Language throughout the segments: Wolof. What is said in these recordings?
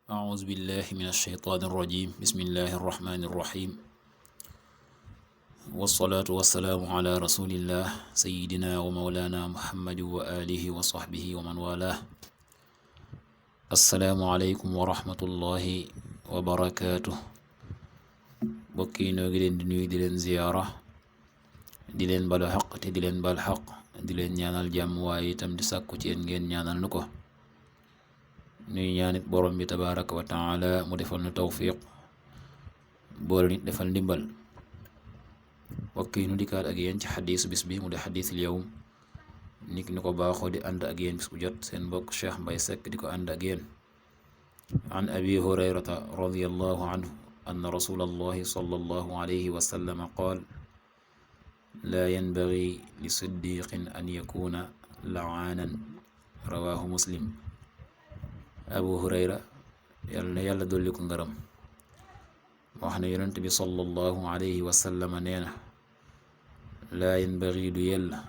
أعوذ بالله من الشيطان الرجيم بسم الله الرحمن الرحيم والصلاة والسلام على رسول الله سيدنا ومولانا محمد وآله وصحبه ومن والاه السلام عليكم ورحمة الله وبركاته bokki noo ngi leen di nuyu di leen ziyaara di leen balu xaq te di leen bal xaq di leen ñaanal jàmm waaye itam di sàkku ci yéen ngeen ñaanal nu ko nuy ñaanit borom bi tabaraka wa taala mu defal nu tawfiq boole nit defal ndimbal mbokk yi nu dikkaat ak yéen ci xadiisu bis bi mu di xadiisul yawm nit ni ko baaxoo di ànd ak yéen bis bu jot seen mbokk Cheikh Mbaye Seck di ko ànd ak yéen an abi hurayrata radiyallahu anhu anna rasulallahi sallallahu alayhi wa sallam qaal laa yanbaghi li siddiqin an yakuna la'aanan rawaahu muslim abu hurayra yàlla na yàlla dolli ko ngërëm wax ne yonent bi sallallahu alayhi wa sallam nee na laa yanbaghi du yella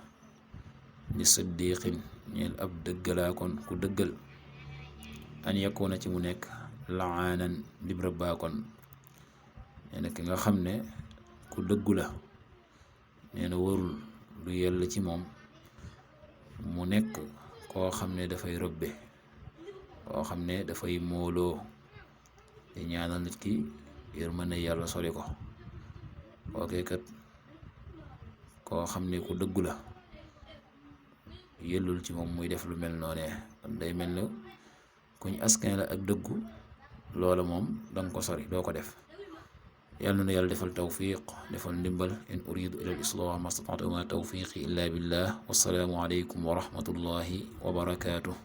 li siddiqin ñeel ab dëggalaakoon ku dëggal an yakuna ci mu nekk la'aanan dib rëbbaakoon nee na ki nga xam ne ku dëggu la nee na warul du yella ci moom mu nekk koo xam ne dafay rëbbe koo xam ne dafay mooloo di ñaanal nit ki yërmande yàlla sori ko kookee kat koo xam ne ku dëggu la yellul ci moom muy def lu mel noonee day mel ne kuñ askan la ak dëggu loola moom danga ko sori doo ko def yàlla na yàlla defal tawfiq defal ndimbal in uridu ila al islah ma stata'tu ma tawfiqi illa billah wassalaamu alaykum wa rahmatullahi wa barakatuh